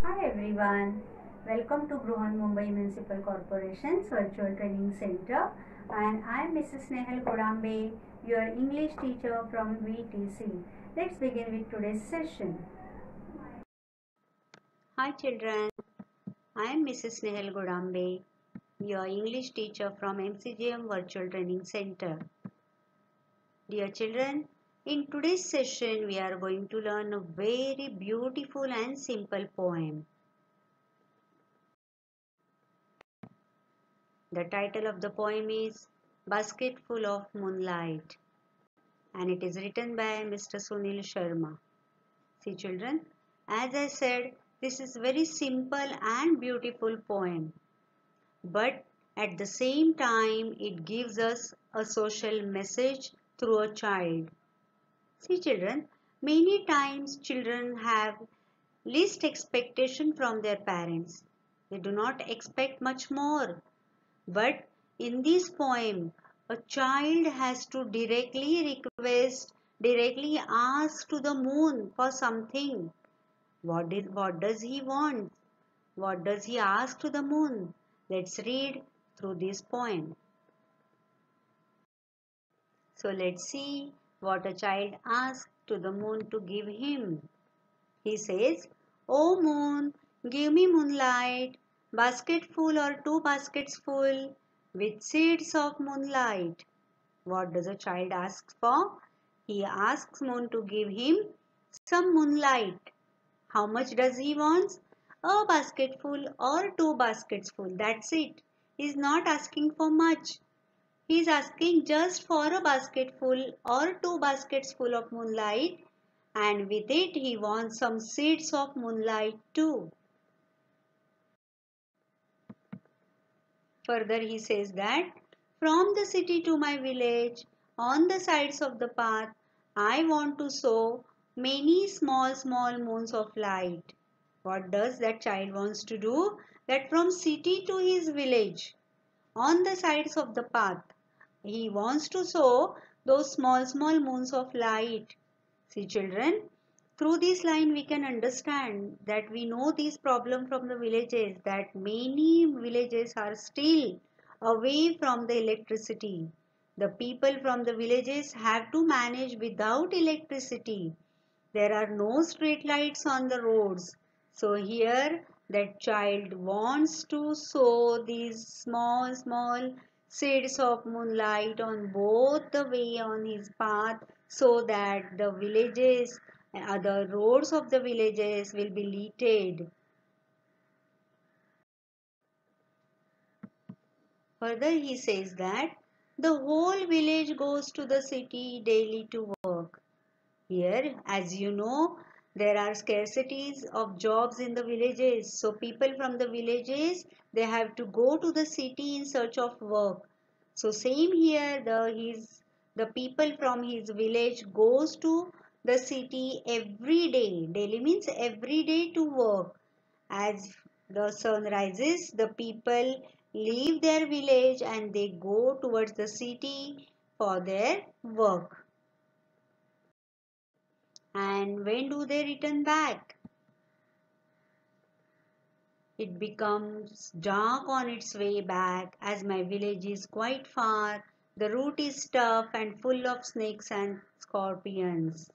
Hi everyone, welcome to Bruhan Mumbai Municipal Corporation's Virtual Training Center, and I am Mrs. Nehal Kodambe, your English teacher from VTC. Let's begin with today's session. Hi children, I am Mrs. Nehal Kodambe, your English teacher from MCGM Virtual Training Center. Dear children, in today's session we are going to learn a very beautiful and simple poem. The title of the poem is Basketful of Moonlight, and it is written by Mr. Sunil Sharma. See children, as I said, this is very simple and beautiful poem, but at the same time it gives us a social message through a child. See children, many times children have least expectation from their parents. They do not expect much more. But in this poem, a child has to directly request, directly ask to the moon for something. What does he want? What does he ask to the moon? Let's read through this poem. So let's see what a child asks to the moon to give him. He says, "Oh moon, give me moonlight, basketful or two baskets full, with seeds of moonlight." What does a child ask for? He asks moon to give him some moonlight. How much does he want? A basketful or two baskets full. That's it. He is not asking for much. He is asking just for a basketful or two baskets full of moonlight, and with it he wants some seeds of moonlight too. Further he says that from the city to my village, on the sides of the path, I want to sow many small moons of light. What does that child wants to do? That from city to his village, on the sides of the path, he wants to sow those small moons of light. See children, through this line we can understand that we know this problem from the villages, that many villages are still away from the electricity. The people from the villages have to manage without electricity. There are no street lights on the roads. So here that child wants to sow these small seeds of moonlight on both the way on his path, so that the villages, the roads of the villages will be lighted. Further he says that the whole village goes to the city daily to work. Here, as you know, there are scarcities of jobs in the villages. So people from the villages, they have to go to the city in search of work. So same here, the people from his village goes to the city every day. Daily means every day to work. As the sun rises, the people leave their village and they go towards the city for their work. And when do they return back? It becomes dark on its way back, as my village is quite far. The route is tough and full of snakes and scorpions.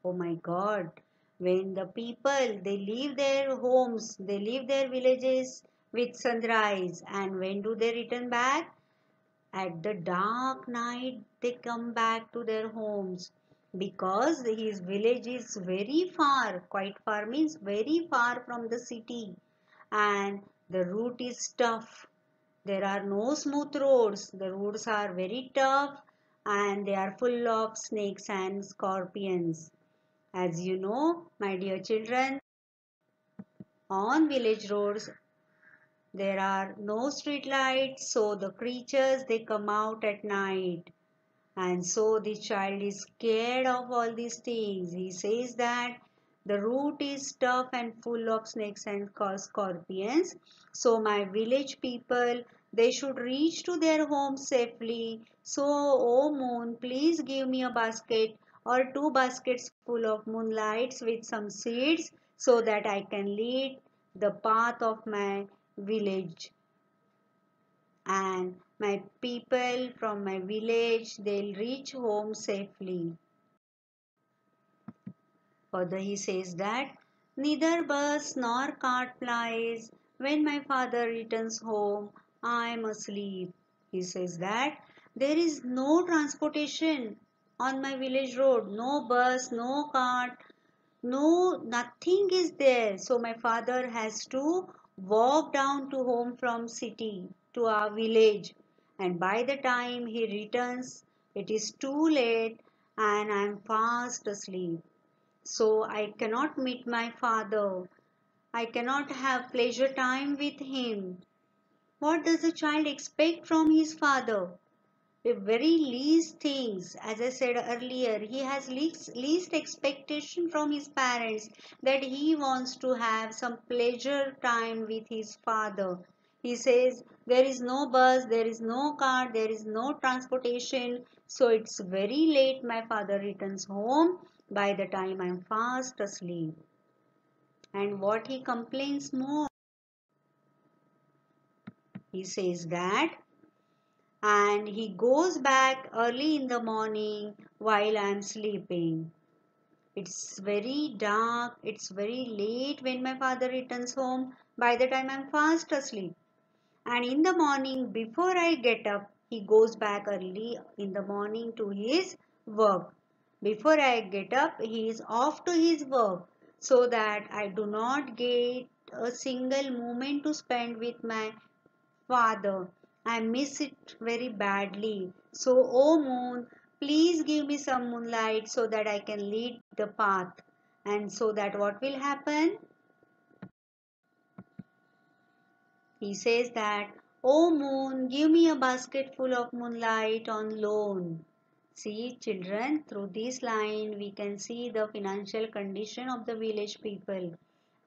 Oh my God. When the people, they leave their homes, they leave their villages with sunrise. And when do they return back? At the dark night, they come back to their homes, because his village is very far. Quite far means very far from the city, and the route is tough. There are no smooth roads. The roads are very tough and they are full of snakes and scorpions. As you know, my dear children, on village roads there are no street lights, so the creatures, they come out at night. And so the child is scared of all these things. He says that the route is tough and full of snakes and scorpions. So my village people, they should reach to their homes safely. So, oh moon, please give me a basket or two baskets full of moonlights with some seeds, so that I can the path of my village, and my people from my village, they'll reach home safely. Further, he says that neither bus nor cart flies. When my father returns home, I am asleep. He says that there is no transportation on my village road, no bus, no cart, no, nothing is there. So my father has to walk down to home from city to our village. And by the time he returns, it is too late and I am fast asleep. So I cannot meet my father. I cannot have pleasure time with him. What does a child expect from his father? The very least things, as I said earlier, he has least expectation from his parents, that he wants to have some pleasure time with his father. He says there is no bus, there is no car, there is no transportation, so it's very late my father returns home. By the time I'm fast asleep. And what he complains more, he says that, and he goes back early in the morning while I'm sleeping. It's very dark, it's very late when my father returns home. By the time I'm fast asleep. And in the morning, before I get up, he goes back early in the morning to his work. Before I get up, he is off to his work, so that I do not get a single moment to spend with my father. I miss it very badly. So, O moon, please give me some moonlight so that I can lead the path. And so that what will happen? He says that, O moon, give me a basket full of moonlight on loan. See, children, through this line we can see the financial condition of the village people.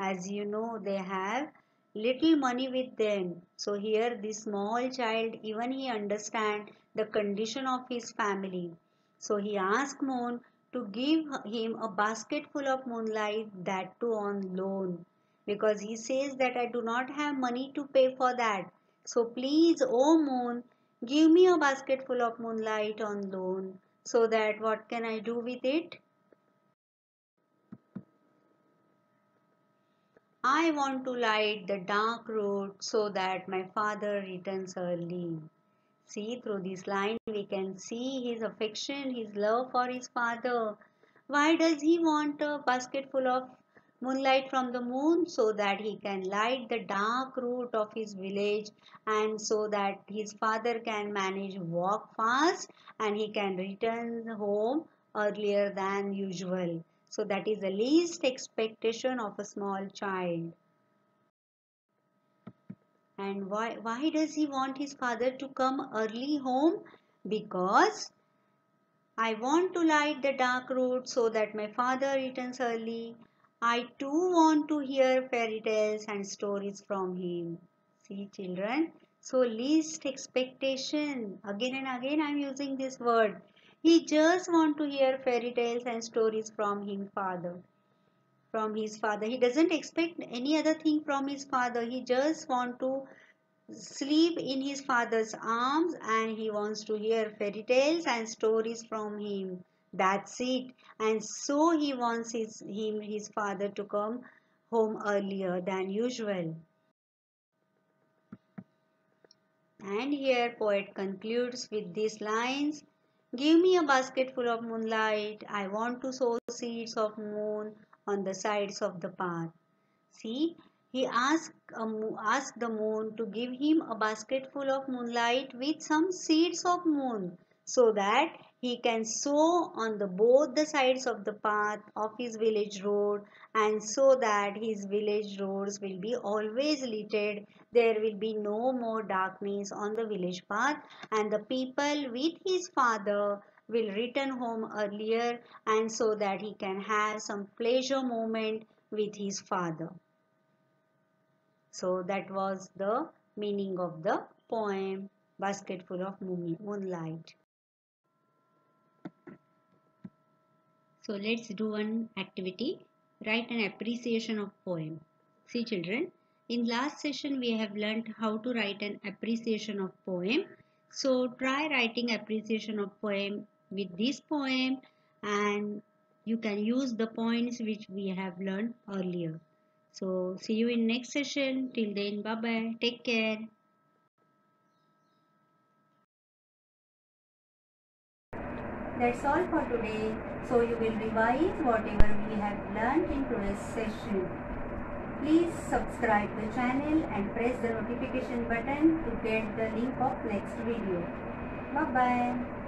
As you know, they have little money with them. So here this small child, even he understand the condition of his family. So he asked Moon to give him a basket full of moonlight, that too on loan, because he says that I do not have money to pay for that. So please, O moon, give me a basket full of moonlight on loan, so that what can I do with it? I want to light the dark road so that my father returns early. See, through this line we can see his affection, his love for his father. Why does he want a basket full of moonlight from the moon? So that he can light the dark route of his village, and so that his father can manage walk fast and he can return home earlier than usual. So that is the least expectation of a small child. And why does he want his father to come early home? Because I want to light the dark road so that my father returns early. I too want to hear fairy tales and stories from him. See, children, so least expectation. Again and again I am using this word. He just want to hear fairy tales and stories from him father. From his father. He doesn't expect any other thing from his father. He just want to sleep in his father's arms, and he wants to hear fairy tales and stories from him. That's it. And so he wants his father to come home earlier than usual. And here poet concludes with these lines. Give me a basket full of moonlight. I want to sow seeds of moon on the sides of the path. See, he asked the moon to give him a basket full of moonlight with some seeds of moon, so that he can sow on the both the sides of the path of his village road, and so that his village roads will be always lighted. There will be no more darkness on the village path, and the people with his father will return home earlier, and so that he can have some pleasure moment with his father. So that was the meaning of the poem Basketful of Moonlight. So let's do one activity. Write an appreciation of poem. See children, in last session we have learnt how to write an appreciation of poem. So try writing appreciation of poem with this poem and you can use the points which we have learned earlier. So see you in next session. Till then, bye bye. Take care. That's all for today. So you will revise whatever we have learned in today's session. Please subscribe the channel and press the notification button to get the link of next video. Bye bye.